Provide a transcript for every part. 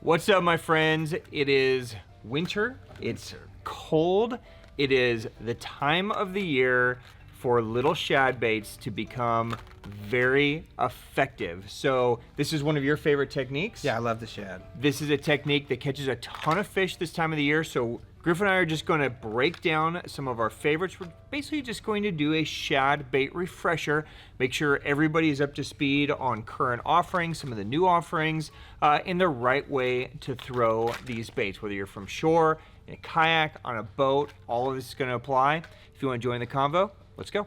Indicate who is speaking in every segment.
Speaker 1: What's up, my friends? It is winter. It's cold. It is the time of the year for little shad baits to become very effective. So this is one of your favorite techniques?
Speaker 2: Yeah, I love the shad.
Speaker 1: This is a technique that catches a ton of fish this time of the year. So Griff and I are just going to break down some of our favorites. We're basically just going to do a shad bait refresher, make sure everybody is up to speed on current offerings, some of the new offerings, and the right way to throw these baits, whether you're from shore, in a kayak, on a boat, all of this is going to apply. If you want to join the convo, let's go.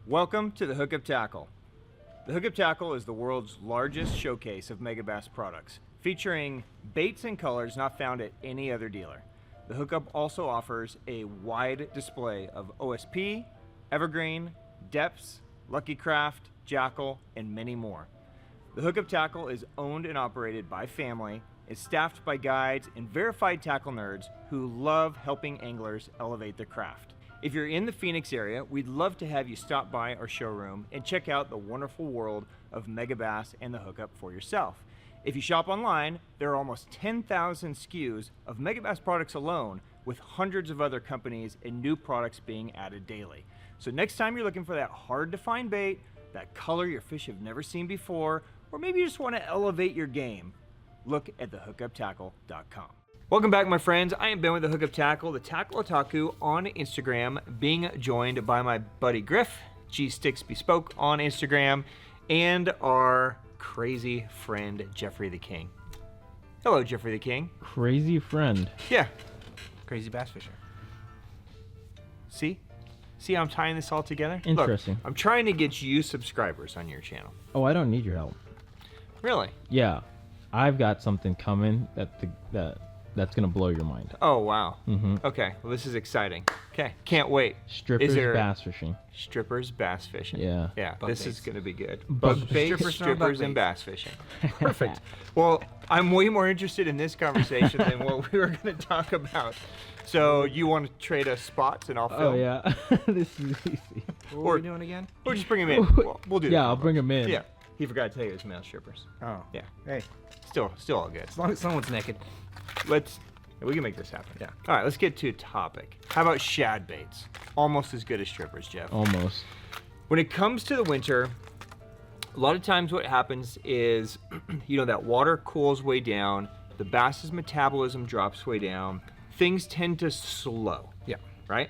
Speaker 1: Welcome to the Hookup Tackle. The Hookup Tackle is the world's largest showcase of Megabass products, featuring baits and colors not found at any other dealer. The Hookup also offers a wide display of OSP, Evergreen, Deps, Lucky Craft, Jackal, and many more. The Hookup Tackle is owned and operated by family, is staffed by guides and verified tackle nerds who love helping anglers elevate their craft. If you're in the Phoenix area, we'd love to have you stop by our showroom and check out the wonderful world of Megabass and the Hookup for yourself. If you shop online, there are almost 10,000 SKUs of Megabass products alone, with hundreds of other companies and new products being added daily. So next time you're looking for that hard to find bait, that color your fish have never seen before, or maybe you just want to elevate your game, look at thehookuptackle.com. Welcome back, my friends. I am Ben with the Hookup Tackle, the Tackle Otaku on Instagram, being joined by my buddy Griff, G Sticks Bespoke on Instagram, and our crazy friend Jeffrey the King. Hello, Jeffrey the King.
Speaker 3: Crazy friend.
Speaker 1: Yeah.
Speaker 2: Crazy bass fisher.
Speaker 1: See how I'm tying this all together?
Speaker 3: Interesting.
Speaker 1: Look, I'm trying to get you subscribers on your channel.
Speaker 3: Oh, I don't need your help.
Speaker 1: Really?
Speaker 3: Yeah, I've got something coming that's gonna blow your mind.
Speaker 1: Oh, wow.
Speaker 3: Mm-hmm.
Speaker 1: Okay, well, this is exciting. Okay, can't wait.
Speaker 3: Strippers bass fishing.
Speaker 1: Strippers bass fishing.
Speaker 3: Yeah.
Speaker 1: Yeah,
Speaker 2: Bug
Speaker 1: this
Speaker 2: baits.
Speaker 1: is gonna be good.
Speaker 3: Bug
Speaker 1: Bug baits,
Speaker 2: Strippers, not bug
Speaker 1: strippers, and
Speaker 2: baits.
Speaker 1: bass fishing. Perfect. Well, I'm way more interested in this conversation than what we were gonna talk about. So you want to trade us spots and I'll film?
Speaker 3: Oh yeah, this is easy.
Speaker 2: What are we doing again?
Speaker 1: Or just bring him in. We'll do that.
Speaker 3: Yeah, I'll bring him in.
Speaker 1: Yeah. He forgot to tell you it was male strippers.
Speaker 2: Oh.
Speaker 1: Yeah.
Speaker 2: Hey,
Speaker 1: Still all good.
Speaker 2: as long as someone's naked.
Speaker 1: We can make this happen.
Speaker 2: Yeah.
Speaker 1: All right, let's get to a topic. How about shad baits? Almost as good as strippers, Jeff.
Speaker 3: Almost.
Speaker 1: When it comes to the winter, a lot of times what happens is, that water cools way down, the bass's metabolism drops way down, things tend to slow.
Speaker 2: Yeah.
Speaker 1: Right?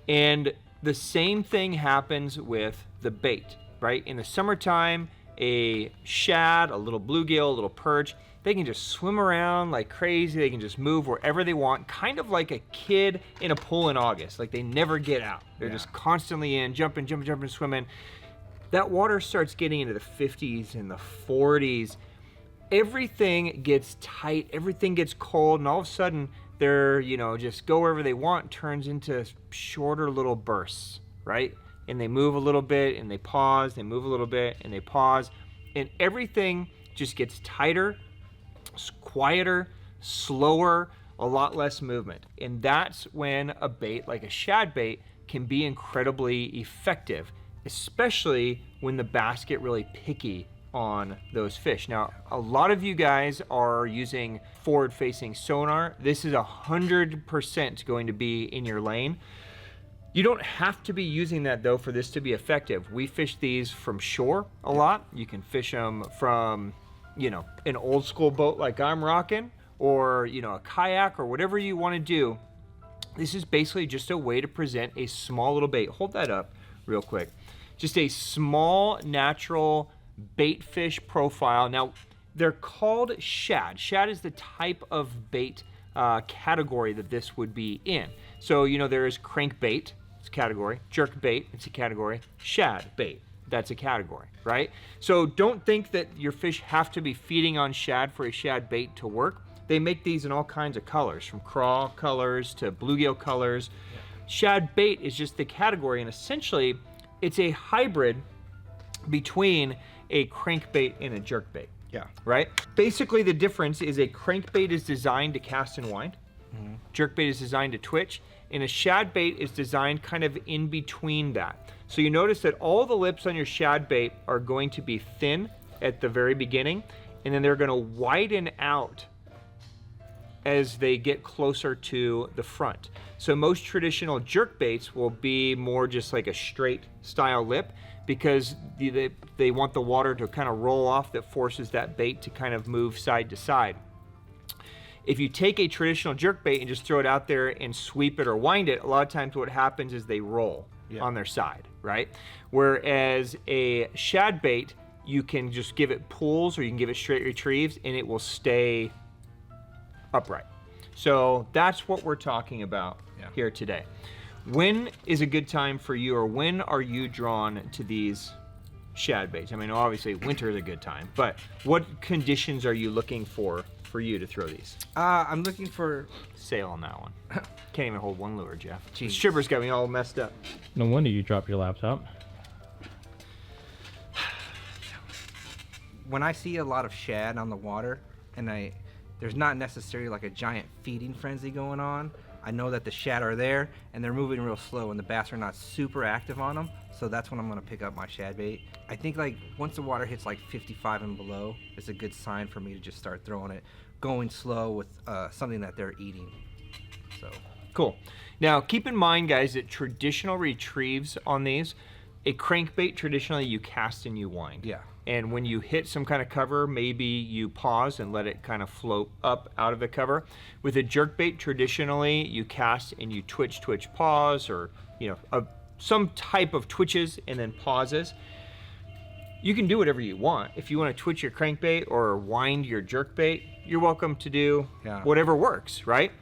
Speaker 1: And the same thing happens with the bait, right? In the summertime, a shad, a little bluegill, a little perch, they can just swim around like crazy. They can just move wherever they want, kind of like a kid in a pool in August. Like they never get out. They're just constantly in, jumping, swimming. That water starts getting into the 50s and the 40s. Everything gets tight, everything gets cold, and all of a sudden they're, just go wherever they want, turns into shorter little bursts, right? And they move a little bit and they pause, they move a little bit and they pause, and everything just gets tighter, quieter, slower, a lot less movement. And that's when a bait like a shad bait can be incredibly effective, especially when the bass get really picky on those fish. Now, a lot of you guys are using forward-facing sonar. This is 100% going to be in your lane. You don't have to be using that though for this to be effective. We fish these from shore a lot. You can fish them from, an old school boat like I'm rocking, or, a kayak, or whatever you want to do. This is basically just a way to present a small little bait. Hold that up real quick. Just a small, natural bait fish profile. Now, they're called shad. Shad is the type of bait category that this would be in. So, there is crankbait, it's a category. Jerk bait, it's a category. Shad bait, that's a category, right? So don't think that your fish have to be feeding on shad for a shad bait to work. They make these in all kinds of colors, from craw colors to bluegill colors. Yeah. Shad bait is just the category, and essentially it's a hybrid between a crankbait and a jerkbait.
Speaker 2: Yeah.
Speaker 1: Right? Basically the difference is a crankbait is designed to cast and wind.
Speaker 2: Mm-hmm.
Speaker 1: Jerkbait is designed to twitch, and a shad bait is designed kind of in between that. So you notice that all the lips on your shad bait are going to be thin at the very beginning, and then they're going to widen out as they get closer to the front. So most traditional jerk baits will be more just like a straight style lip, because they want the water to kind of roll off, that forces that bait to kind of move side to side. If you take a traditional jerk bait and just throw it out there and sweep it or wind it, a lot of times what happens is they roll on their side, right? Whereas a shad bait, you can just give it pulls, or you can give it straight retrieves, and it will stay upright. So that's what we're talking about here today. When is a good time for you, or when are you drawn to these shad baits? I mean, obviously winter is a good time, but what conditions are you looking for you to throw these?
Speaker 2: I'm looking for
Speaker 1: Sail on that one. Can't even hold one lure, Jeff. The strippers got me all messed up.
Speaker 3: No wonder you dropped your laptop.
Speaker 2: when I see a lot of shad on the water, and there's not necessarily like a giant feeding frenzy going on, I know that the shad are there and they're moving real slow and the bass are not super active on them, so that's when I'm gonna pick up my shad bait. I think like once the water hits like 55 and below, it's a good sign for me to just start throwing it, going slow with something that they're eating. So
Speaker 1: cool. Now keep in mind, guys, that traditional retrieves on these, a crankbait traditionally you cast and you wind.
Speaker 2: yeah.
Speaker 1: And when you hit some kind of cover, maybe you pause and let it kind of float up out of the cover. With a jerkbait, traditionally you cast and you twitch, pause, or some type of twitches and then pauses. You can do whatever you want. If you want to twitch your crankbait or wind your jerkbait, you're welcome to do whatever works, right?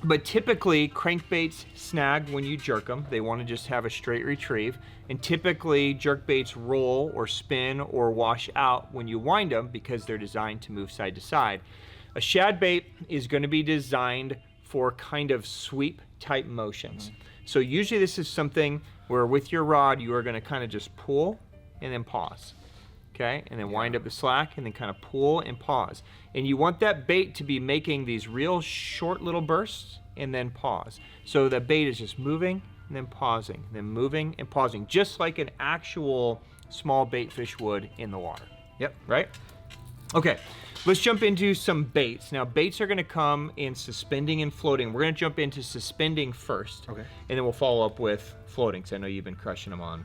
Speaker 1: But typically crankbaits snag when you jerk them. They want to just have a straight retrieve. And typically jerkbaits roll or spin or wash out when you wind them because they're designed to move side to side. A shad bait is going to be designed for kind of sweep type motions. So usually this is something where with your rod you are going to kind of just pull and then pause. Okay, and then wind up the slack and then kind of pull and pause. And you want that bait to be making these real short little bursts and then pause. So the bait is just moving and then pausing, and then moving and pausing, just like an actual small bait fish would in the water.
Speaker 2: Yep.
Speaker 1: Right? Okay, let's jump into some baits. Now baits are gonna come in suspending and floating. We're gonna jump into suspending first.
Speaker 2: Okay.
Speaker 1: And then we'll follow up with floating, because I know you've been crushing them on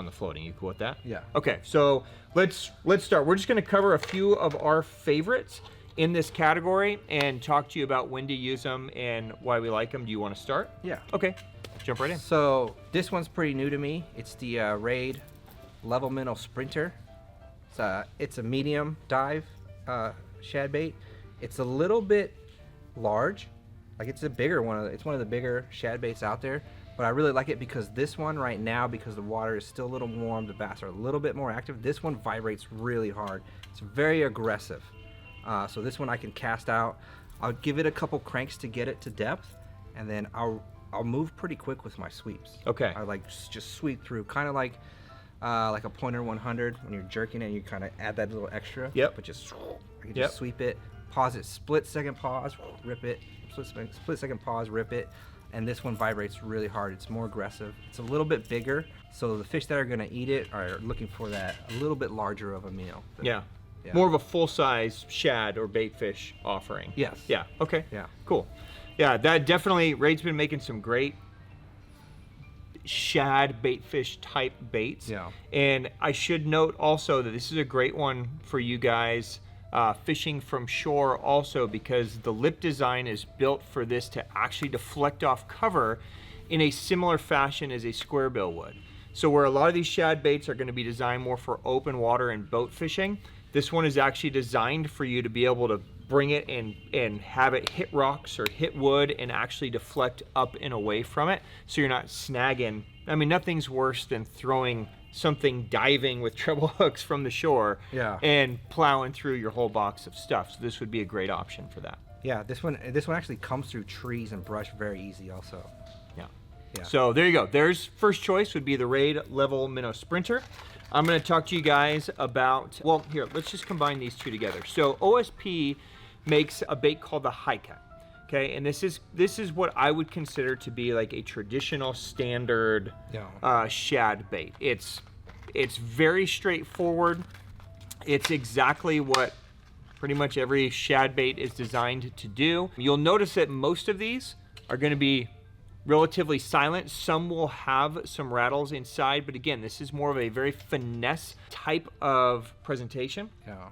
Speaker 1: the floating. You cool with that?
Speaker 2: Yeah.
Speaker 1: Okay, so let's start. We're just going to cover a few of our favorites in this category and talk to you about when to use them and why we like them. Do you want to start?
Speaker 2: Yeah.
Speaker 1: Okay, jump right in.
Speaker 2: So this one's pretty new to me. It's the Braid Level Minnow Sprinter. It's a medium dive shad bait. It's a little bit large. Like it's a bigger one. It's one of the bigger shad baits out there. But I really like it because this one right now, because the water is still a little warm, the bass are a little bit more active, this one vibrates really hard. It's very aggressive. So this one I can cast out. I'll give it a couple cranks to get it to depth, and then I'll move pretty quick with my sweeps.
Speaker 1: Okay.
Speaker 2: I like just sweep through, kind of like a pointer 100 when you're jerking it, you kind of add that little extra.
Speaker 1: Yep.
Speaker 2: But just I can just sweep it, pause it, split second pause, rip it, split second pause, rip it. And this one vibrates really hard. It's more aggressive. It's a little bit bigger, so the fish that are gonna eat it are looking for that a little bit larger of a meal.
Speaker 1: Yeah. More of a full-size shad or bait fish offering.
Speaker 2: Yes.
Speaker 1: Yeah, okay.
Speaker 2: Yeah.
Speaker 1: Cool. Yeah, that definitely, Raid's been making some great shad bait fish type baits.
Speaker 2: Yeah.
Speaker 1: And I should note also that this is a great one for you guys fishing from shore also, because the lip design is built for this to actually deflect off cover in a similar fashion as a square bill would. So where a lot of these shad baits are going to be designed more for open water and boat fishing, this one is actually designed for you to be able to bring it and have it hit rocks or hit wood and actually deflect up and away from it, so you're not snagging. I mean, nothing's worse than throwing something diving with treble hooks from the shore and plowing through your whole box of stuff. So this would be a great option for that.
Speaker 2: Yeah, this one actually comes through trees and brush very easy also. Yeah.
Speaker 1: So there you go. There's first choice would be the Braid Level Minnow Sprinter. I'm going to talk to you guys about, well, here, let's just combine these two together. So OSP makes a bait called the High Cut. Okay, and this is what I would consider to be like a traditional standard shad bait. It's very straightforward. It's exactly what pretty much every shad bait is designed to do. You'll notice that most of these are going to be relatively silent. Some will have some rattles inside, but again, this is more of a very finesse type of presentation.
Speaker 2: Yeah.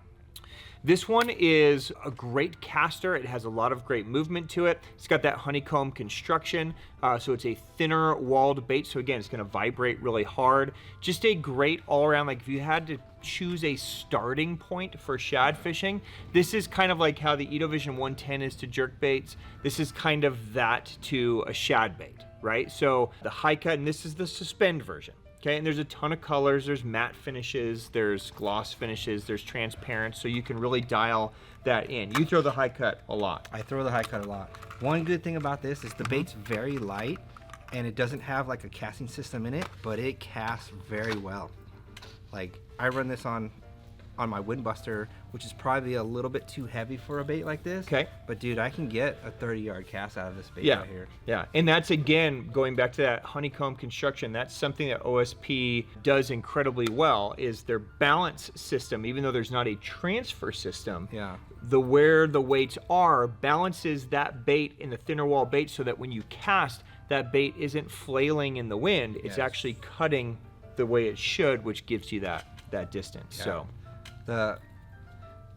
Speaker 1: This one is a great caster. It has a lot of great movement to it. It's got that honeycomb construction, so it's a thinner walled bait. So again, it's going to vibrate really hard. Just a great all around, like if you had to choose a starting point for shad fishing, this is kind of like how the Evozion 110 is to jerk baits. This is kind of that to a shad bait, right? So the high cut, and this is the suspend version. Okay, and there's a ton of colors. There's matte finishes, there's gloss finishes, there's transparent, so you can really dial that in. You throw the high cut a lot.
Speaker 2: I throw the high cut a lot. One good thing about this is the bait's very light, and it doesn't have like a casting system in it, but it casts very well. Like, I run this on my Windbuster, which is probably a little bit too heavy for a bait like this.
Speaker 1: Okay.
Speaker 2: But dude, I can get a 30-yard cast out of this bait
Speaker 1: Yeah,
Speaker 2: right here.
Speaker 1: yeah, and that's again going back to that honeycomb construction. That's something that OSP does incredibly well. Is their balance system, even though there's not a transfer system.
Speaker 2: Yeah.
Speaker 1: Where the weights are balances that bait in the thinner wall bait, so that when you cast, that bait isn't flailing in the wind. It's
Speaker 2: Yes.
Speaker 1: actually cutting the way it should, which gives you that distance.
Speaker 2: Yeah.
Speaker 1: So.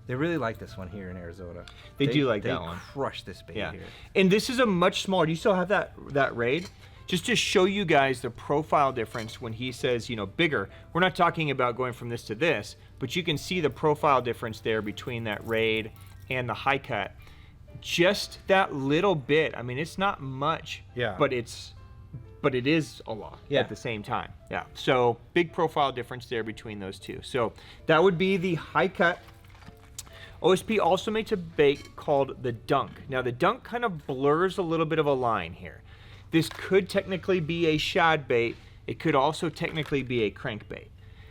Speaker 2: They really like this one here in Arizona.
Speaker 1: They do like that one.
Speaker 2: They crush this bait
Speaker 1: Yeah,
Speaker 2: here.
Speaker 1: and this is a much smaller. Do you still have that Raid? Just to show you guys the profile difference when he says, you know, bigger. We're not talking about going from this to this, but you can see the profile difference there between that Raid and the high cut. Just that little bit. I mean, it's not much.
Speaker 2: Yeah.
Speaker 1: But it is a lot
Speaker 2: Yeah.
Speaker 1: at the same time. Yeah. So big profile difference there between those two. So that would be the high cut. OSP also makes a bait called the Dunk. Now the Dunk kind of blurs a little bit of a line here. This could technically be a shad bait. It could also technically be a crankbait.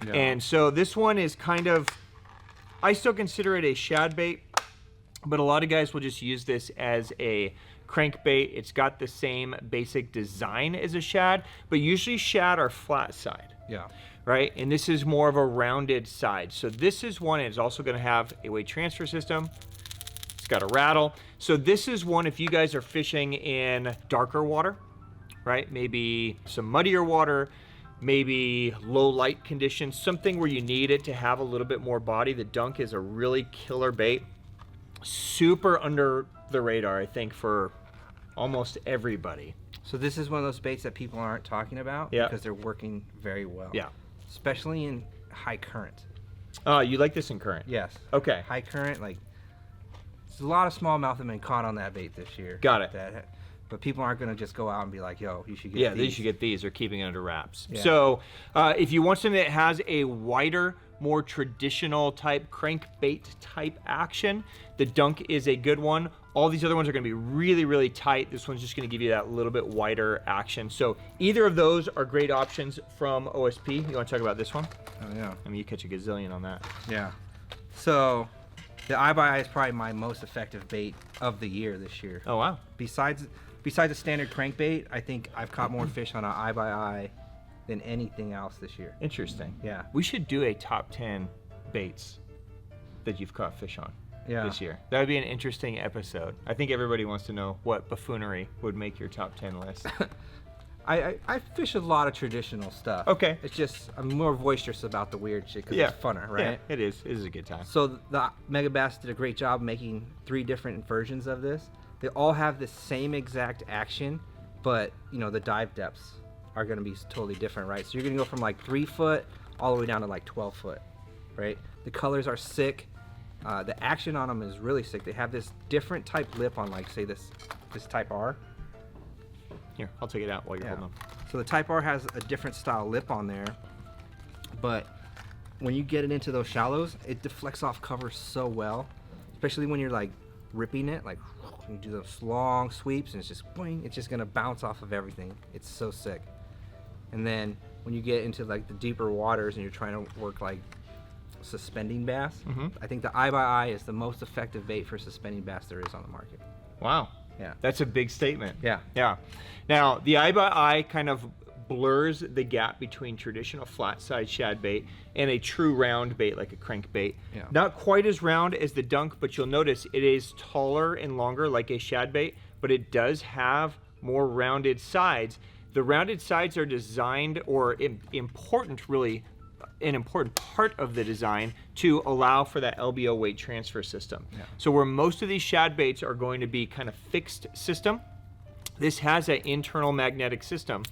Speaker 2: Yeah.
Speaker 1: And so this one is kind of, I still consider it a shad bait, but a lot of guys will just use this as a crankbait. It's got the same basic design as a shad, but usually shad are flat side.
Speaker 2: Yeah.
Speaker 1: Right? And this is more of a rounded side. So this is one, it's also going to have a weight transfer system. It's got a rattle. So this is one, if you guys are fishing in darker water, right? Maybe some muddier water, maybe low light conditions, something where you need it to have a little bit more body. The Dunk is a really killer bait. Super under the radar, I think, for almost everybody.
Speaker 2: So this is one of those baits that people aren't talking about
Speaker 1: Yeah.
Speaker 2: because they're working very well.
Speaker 1: Yeah.
Speaker 2: Especially in high current.
Speaker 1: You like this in current?
Speaker 2: Yes.
Speaker 1: Okay.
Speaker 2: High current, like, there's a lot of smallmouth have been caught on that bait this year.
Speaker 1: Got it.
Speaker 2: But people aren't going to just go out and be like, yo, you should get
Speaker 1: Yeah,
Speaker 2: these.
Speaker 1: they should get these. They're keeping it under wraps.
Speaker 2: Yeah.
Speaker 1: So if you want something that has a wider, more traditional type crankbait type action, the Dunk is a good one. All these other ones are going to be really, really tight. This one's just going to give you that little bit wider action. So either of those are great options from OSP. You want to talk about this one?
Speaker 2: Oh, yeah.
Speaker 1: I mean, you catch a gazillion on that.
Speaker 2: Yeah. So the eye by eye is probably my most effective bait of the year this year.
Speaker 1: Oh, wow.
Speaker 2: Besides a standard crankbait, I think I've caught more fish on an eye by eye than anything else this year.
Speaker 1: Interesting.
Speaker 2: Yeah.
Speaker 1: We should do a top 10 baits that you've caught fish on.
Speaker 2: Yeah.
Speaker 1: This year. That would be an interesting episode. I think everybody wants to know what buffoonery would make your top 10 list.
Speaker 2: I fish a lot of traditional stuff.
Speaker 1: Okay.
Speaker 2: It's just I'm more boisterous about the weird shit because
Speaker 1: Yeah.
Speaker 2: it's funner, right?
Speaker 1: Yeah, it is. It is a good time.
Speaker 2: So the Megabass did a great job making 3 different versions of this. They all have the same exact action, but you know the dive depths are going to be totally different, right? So you're going to go from like 3 foot all the way down to like 12 foot, right? The colors are sick. The action on them is really sick. They have this different type lip on, like, say this type R.
Speaker 1: Here, I'll take it out while you're
Speaker 2: Yeah.
Speaker 1: holding them.
Speaker 2: So the type R has a different style lip on there, but when you get it into those shallows, it deflects off cover so well, especially when you're like ripping it, like you do those long sweeps and it's just boing, it's just gonna bounce off of everything. It's so sick. And then when you get into like the deeper waters and you're trying to work like suspending bass, I think the eye by eye is the most effective bait for suspending bass there is on the market.
Speaker 1: Wow.
Speaker 2: Yeah.
Speaker 1: That's a big statement.
Speaker 2: Yeah.
Speaker 1: Yeah. Now, the eye by eye kind of blurs the gap between traditional flat side shad bait and a true round bait like a crankbait.
Speaker 2: Yeah.
Speaker 1: Not quite as round as the Dunk, but you'll notice it is taller and longer like a shad bait, but it does have more rounded sides. The rounded sides are designed, or important really, an important part of the design to allow for that LBO weight transfer system.
Speaker 2: Yeah.
Speaker 1: So where most of these shad baits are going to be kind of fixed system, this has an internal magnetic system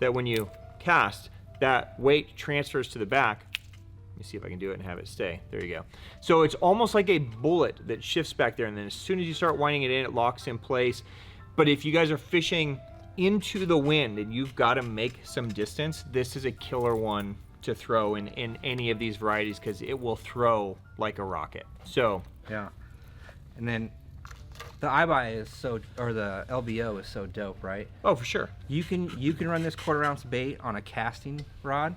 Speaker 1: that when you cast, that weight transfers to the back. Let me see if I can do it and have it stay. There you go. So it's almost like a bullet that shifts back there, and then as soon as you start winding it in, it locks in place. But if you guys are fishing into the wind and you've got to make some distance, this is a killer one to throw in any of these varieties, because it will throw like a rocket. So
Speaker 2: Yeah. And then the iBuy is so, or the LBO is so dope, right?
Speaker 1: oh, for sure.
Speaker 2: You can run this 1/4 ounce bait on a casting rod,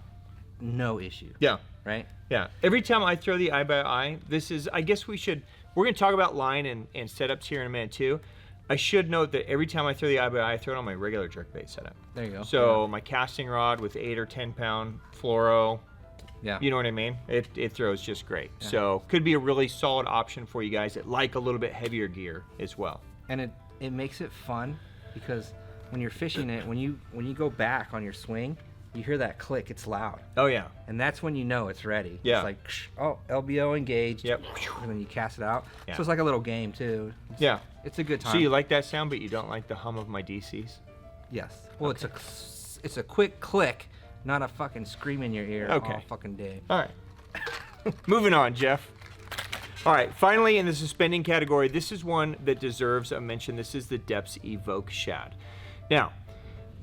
Speaker 2: no issue,
Speaker 1: Yeah.
Speaker 2: right?
Speaker 1: Yeah. Every time I throw the eye by eye, this is, I guess we're going to talk about line and setups here in a minute too. I should note that every time I throw the eye by eye, I throw it on my regular jerkbait setup.
Speaker 2: There you go.
Speaker 1: So my casting rod with 8 or 10 pound fluoro,
Speaker 2: Yeah.
Speaker 1: you know what I mean? It throws just great. So could be a really solid option for you guys that like a little bit heavier gear as well.
Speaker 2: And it makes it fun, because when you're fishing it, when you go back on your swing, you hear that click, it's loud.
Speaker 1: Oh yeah.
Speaker 2: And that's when you know it's ready.
Speaker 1: Yeah.
Speaker 2: It's like, oh, LBO engaged.
Speaker 1: Yep.
Speaker 2: And then you cast it out.
Speaker 1: Yeah.
Speaker 2: So it's like a little game too.
Speaker 1: Yeah.
Speaker 2: It's a good time.
Speaker 1: So you like that sound, but you don't like the hum of my DCs?
Speaker 2: Yes. Well, it's a quick click, not a fucking scream in your ear
Speaker 1: Okay.
Speaker 2: all fucking day.
Speaker 1: All right. Moving on, Jeff. All right, finally in the suspending category, this is one that deserves a mention. This is the Deps Evoke Shad. Now,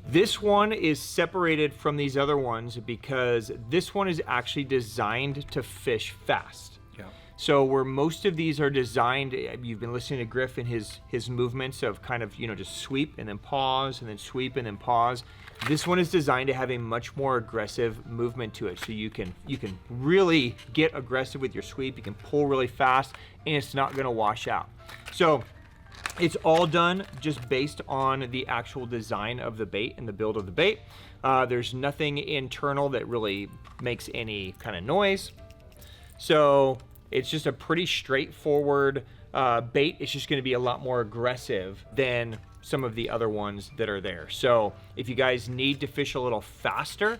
Speaker 1: this one is separated from these other ones because this one is actually designed to fish fast.
Speaker 2: Yeah.
Speaker 1: So where most of these are designed, you've been listening to Griff and his movements of kind of, just sweep and then pause and then sweep and then pause. This one is designed to have a much more aggressive movement to it. So you can really get aggressive with your sweep. You can pull really fast and it's not gonna wash out. So it's all done just based on the actual design of the bait and the build of the bait. There's nothing internal that really makes any kind of noise. So it's just a pretty straightforward bait. It's just gonna be a lot more aggressive than some of the other ones that are there. So if you guys need to fish a little faster,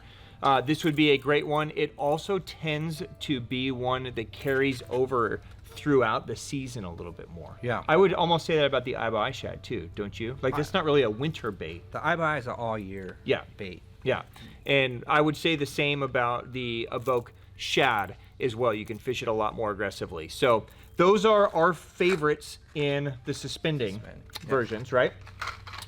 Speaker 1: this would be a great one. It also tends to be one that carries over throughout the season a little bit more.
Speaker 2: Yeah.
Speaker 1: I would almost say that about the iBuy Shad too, don't you? Like, that's not really a winter bait.
Speaker 2: The iBuy is an all year bait.
Speaker 1: Yeah, and I would say the same about the Evoke Shad as well. You can fish it a lot more aggressively. So those are our favorites in the suspending versions, right?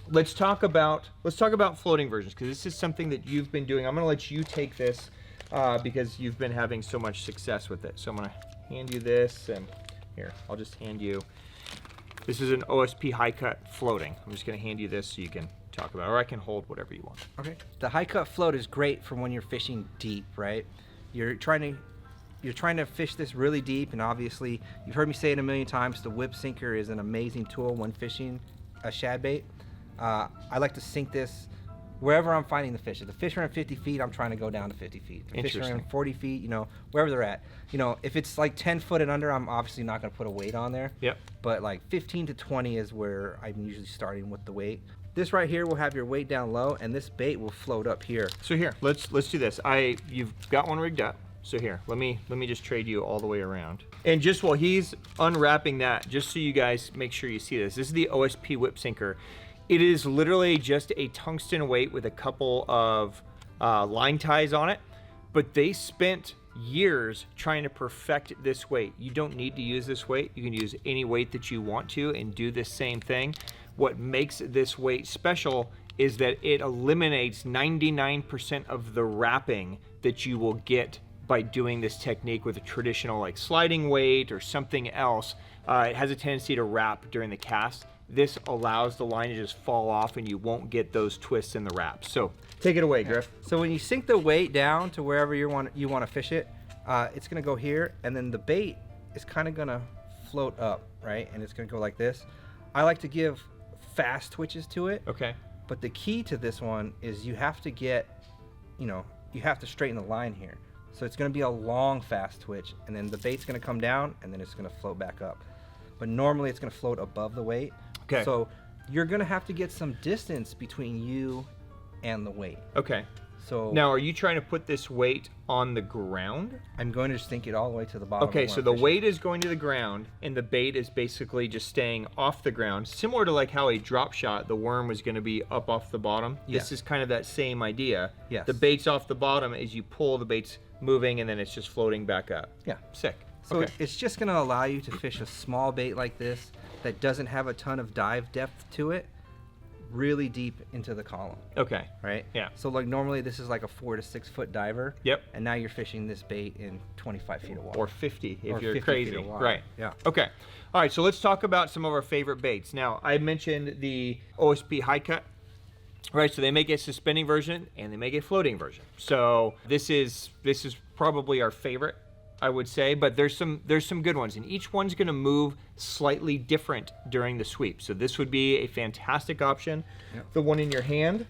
Speaker 1: Let's talk about floating versions, because this is something that you've been doing. I'm going to let you take this because you've been having so much success with it. So I'm going to hand you this, and here, I'll just hand you. This is an OSP High Cut floating. I'm just going to hand you this so you can talk about it, or I can hold whatever you want.
Speaker 2: Okay. The high cut float is great for when you're fishing deep, right? You're trying to fish this really deep, and obviously you've heard me say it a million times, the Whip Sinker is an amazing tool when fishing a shad bait. I like to sink this wherever I'm finding the fish. If the fish are in 50 feet, I'm trying to go down to 50 feet. If the fish are in 40 feet, wherever they're at. If it's like 10 foot and under, I'm obviously not going to put a weight on there.
Speaker 1: Yep.
Speaker 2: But like 15 to 20 is where I'm usually starting with the weight. This right here will have your weight down low, and this bait will float up here.
Speaker 1: So here, let's do this. You've got one rigged up. So here, let me just trade you all the way around. And just while he's unwrapping that, just so you guys make sure you see this is the OSP Whip Sinker. It is literally just a tungsten weight with a couple of line ties on it, but they spent years trying to perfect this weight. You don't need to use this weight. You can use any weight that you want to and do the same thing. What makes this weight special is that it eliminates 99% of the wrapping that you will get by doing this technique with a traditional like sliding weight or something else. It has a tendency to wrap during the cast. This allows the line to just fall off and you won't get those twists in the wraps. So take it away, Griff.
Speaker 2: So when you sink the weight down to wherever you want to fish it, it's gonna go here, and then the bait is kind of gonna float up, right? And it's gonna go like this. I like to give fast twitches to it.
Speaker 1: Okay.
Speaker 2: But the key to this one is you have to get, you have to straighten the line here. So it's going to be a long, fast twitch, and then the bait's going to come down, and then it's going to float back up. But normally it's going to float above the weight.
Speaker 1: Okay.
Speaker 2: So you're going to have to get some distance between you and the weight.
Speaker 1: Okay.
Speaker 2: So
Speaker 1: now, are you trying to put this weight on the ground?
Speaker 2: I'm going to just sink it all the way to the bottom.
Speaker 1: Okay, so the weight is going to the ground, and the bait is basically just staying off the ground, similar to like how a drop shot, the worm was going to be up off the bottom.
Speaker 2: Yes.
Speaker 1: This is kind of that same idea.
Speaker 2: Yes.
Speaker 1: The bait's off the bottom as you pull, the bait's moving, and then it's just floating back up.
Speaker 2: Yeah.
Speaker 1: Sick.
Speaker 2: So
Speaker 1: okay.
Speaker 2: it's just going to allow you to fish a small bait like this that doesn't have a ton of dive depth to it, really deep into the column.
Speaker 1: Okay.
Speaker 2: Right?
Speaker 1: Yeah.
Speaker 2: So like normally this is like a 4 to 6 foot diver.
Speaker 1: Yep.
Speaker 2: And now you're fishing this bait in 25 feet of water.
Speaker 1: Or 50 if
Speaker 2: Or
Speaker 1: you're
Speaker 2: 50
Speaker 1: crazy.
Speaker 2: feet of water.
Speaker 1: Right.
Speaker 2: Yeah.
Speaker 1: Okay. All right, so let's talk about some of our favorite baits. Now, I mentioned the OSP High Cut. Right, so they make a suspending version and they make a floating version. So this is probably our favorite, I would say, but there's some good ones, and each one's going to move slightly different during the sweep. So this would be a fantastic option.
Speaker 2: Yep.
Speaker 1: The one in your hand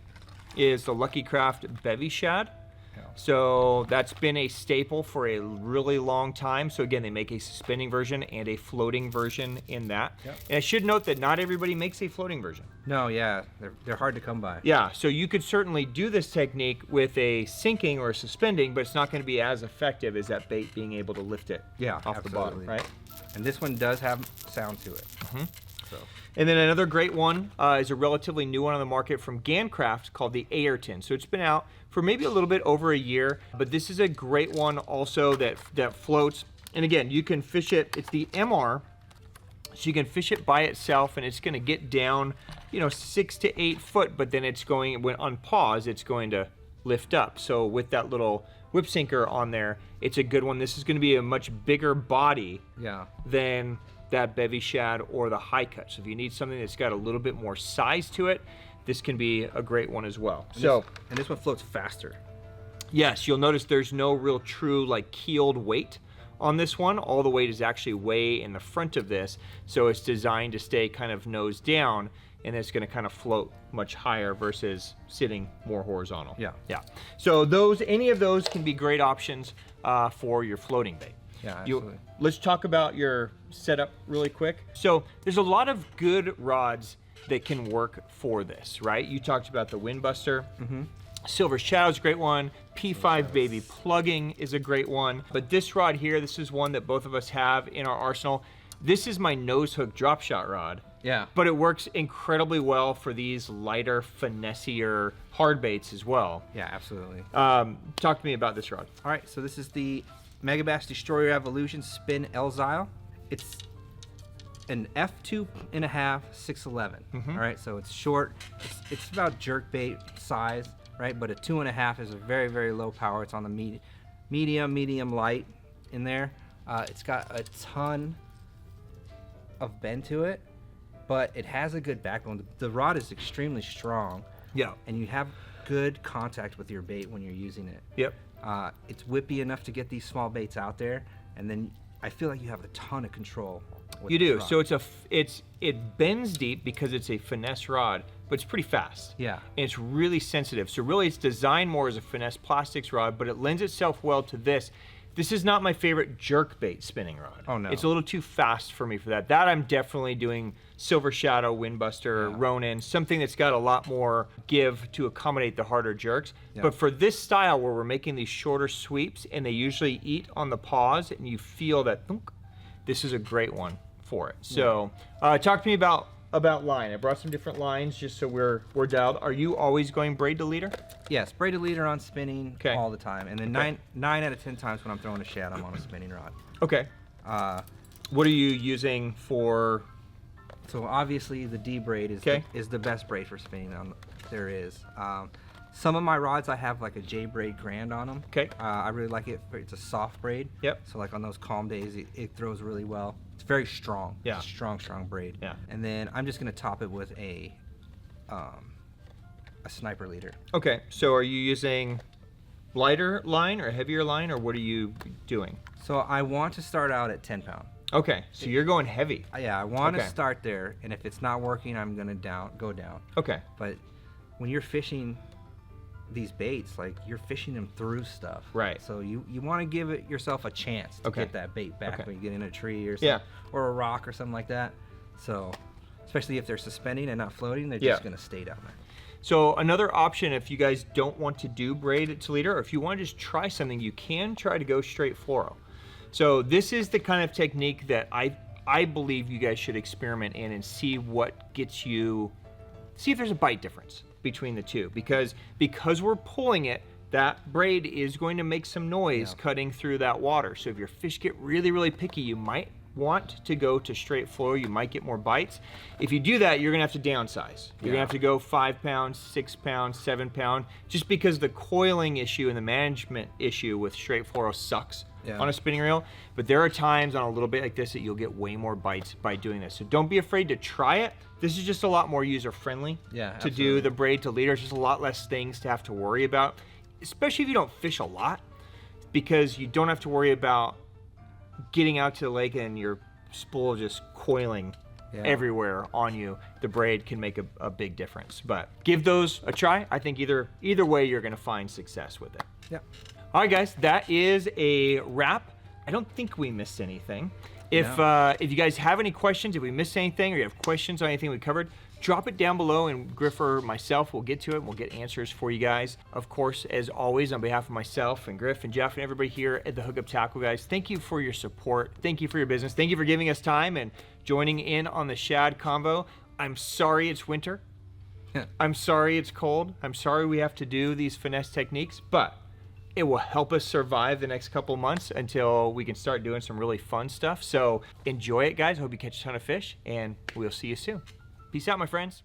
Speaker 1: is the Lucky Craft Bevy Shad.
Speaker 2: Yeah.
Speaker 1: So that's been a staple for a really long time. So again, they make a suspending version and a floating version in that.
Speaker 2: Yep.
Speaker 1: And I should note that not everybody makes a floating version.
Speaker 2: No, yeah, they're hard to come by.
Speaker 1: Yeah, so you could certainly do this technique with a sinking or a suspending, but it's not going to be as effective as that bait being able to lift it off the bottom,
Speaker 2: absolutely.
Speaker 1: right?
Speaker 2: And this one does have sound to it.
Speaker 1: Mhm.
Speaker 2: So.
Speaker 1: And then another great one is a relatively new one on the market from Gan Craft called the Aryton. So it's been out for maybe a little bit over a year, but this is a great one also that floats. And again, you can fish it, it's the MR, so you can fish it by itself and it's going to get down, 6 to 8 foot, but then it's going, when on pause, it's going to lift up. So with that little whip sinker on there, it's a good one. This is going to be a much bigger body than that Bevy Shad or the High Cut. So if you need something that's got a little bit more size to it, this can be a great one as well.
Speaker 2: And this one floats faster.
Speaker 1: Yes, you'll notice there's no real true like keeled weight on this one. All the weight is actually way in the front of this, so it's designed to stay kind of nose down, and it's going to kind of float much higher versus sitting more horizontal. Yeah. So any of those can be great options for your floating bait.
Speaker 2: Yeah, absolutely.
Speaker 1: Let's talk about your setup really quick. So there's a lot of good rods that can work for this, right? You talked about the Windbuster.
Speaker 2: Mm-hmm.
Speaker 1: Silver Shadow's a great one. P5 Baby Plugging is a great one. But this rod here, this is one that both of us have in our arsenal. This is my nose hook drop shot rod.
Speaker 2: Yeah.
Speaker 1: But it works incredibly well for these lighter, finessier hard baits as well.
Speaker 2: Yeah, absolutely.
Speaker 1: Talk to me about this rod.
Speaker 2: All right, so this is the Megabass Destroyer Evolution Spin Elseil. It's an f2.5 611. All right, so it's short. It's about jerkbait size, right? But a 2.5 is a very, very low power. It's on the medium light in there. It's got a ton of bend to it, but it has a good backbone. The rod is extremely strong.
Speaker 1: Yeah.
Speaker 2: And you have good contact with your bait when you're using it.
Speaker 1: Yep.
Speaker 2: It's whippy enough to get these small baits out there, and then I feel like you have a ton of control.
Speaker 1: You do.
Speaker 2: Rod.
Speaker 1: So it bends deep because it's a finesse rod, but it's pretty fast.
Speaker 2: Yeah.
Speaker 1: And it's really sensitive. So really it's designed more as a finesse plastics rod, but it lends itself well to this. This is not my favorite jerkbait spinning rod.
Speaker 2: Oh, no.
Speaker 1: It's a little too fast for me for that. That I'm definitely doing Silver Shadow, Windbuster, Ronin, something that's got a lot more give to accommodate the harder jerks.
Speaker 2: Yeah.
Speaker 1: But for this style where we're making these shorter sweeps and they usually eat on the pause and you feel that thunk, this is a great one for it. So talk to me about line. I brought some different lines just so we're dialed. Are you always going braid to leader?
Speaker 2: Yes, braided leader on spinning all the time, and then
Speaker 1: Okay.
Speaker 2: 9 out of 10 times when I'm throwing a shad, I'm on a spinning rod.
Speaker 1: Okay. What are you using for?
Speaker 2: So obviously the D braid is the best braid for spinning there is. Some of my rods I have like a J braid Grand on them.
Speaker 1: Okay.
Speaker 2: I really like it. It's a soft braid.
Speaker 1: Yep.
Speaker 2: So like on those calm days, it throws really well. It's very strong.
Speaker 1: Yeah.
Speaker 2: It's a strong braid.
Speaker 1: Yeah.
Speaker 2: And then I'm just gonna top it with a sniper leader.
Speaker 1: Okay. So are you using lighter line or heavier line, or what are you doing?
Speaker 2: So I want to start out at 10 pound.
Speaker 1: Okay. So you're going heavy.
Speaker 2: Yeah, I want to
Speaker 1: Okay.
Speaker 2: start there, and if it's not working, I'm gonna go down.
Speaker 1: Okay.
Speaker 2: But when you're fishing these baits, like you're fishing them through stuff.
Speaker 1: Right.
Speaker 2: So you want to give it yourself a chance to
Speaker 1: Okay.
Speaker 2: get that bait back
Speaker 1: Okay.
Speaker 2: when you get in a tree or
Speaker 1: Yeah.
Speaker 2: something, or a rock or something like that. So, especially if they're suspending and not floating, they're
Speaker 1: Yeah.
Speaker 2: just gonna stay down there.
Speaker 1: So another option, if you guys don't want to do braid at Toledo, or if you want to just try something, you can try to go straight fluoro. So this is the kind of technique that I believe you guys should experiment in and see what gets you, see if there's a bite difference between the two. Because we're pulling it, that braid is going to make some noise cutting through that water. So if your fish get really, really picky, you might want to go to straight fluoro. You might get more bites. If you do that, you're gonna have to downsize. You're gonna have to go 5 pounds, 6 pounds, 7 pound, just because the coiling issue and the management issue with straight fluoro sucks on a spinning reel. But there are times on a little bit like this that you'll get way more bites by doing this. So don't be afraid to try it. This is just a lot more user friendly to do the braid to leader. It's just a lot less things to have to worry about, especially if you don't fish a lot, because you don't have to worry about getting out to the lake and your spool just coiling everywhere on you. The braid can make a big difference. But give those a try. I think either way you're gonna find success with it.
Speaker 2: Yeah.
Speaker 1: All right, guys, that is a wrap. I don't think we missed anything. If you guys have any questions, if we missed anything, or you have questions on anything we covered, drop it down below, and Griff or myself will get to it, and we'll get answers for you guys. Of course, as always, on behalf of myself and Griff and Jeff and everybody here at the Hookup Tackle, guys, thank you for your support. Thank you for your business. Thank you for giving us time and joining in on the Shad convo. I'm sorry it's winter. I'm sorry it's cold. I'm sorry we have to do these finesse techniques, but it will help us survive the next couple months until we can start doing some really fun stuff. So enjoy it, guys. Hope you catch a ton of fish, and we'll see you soon. Peace out, my friends.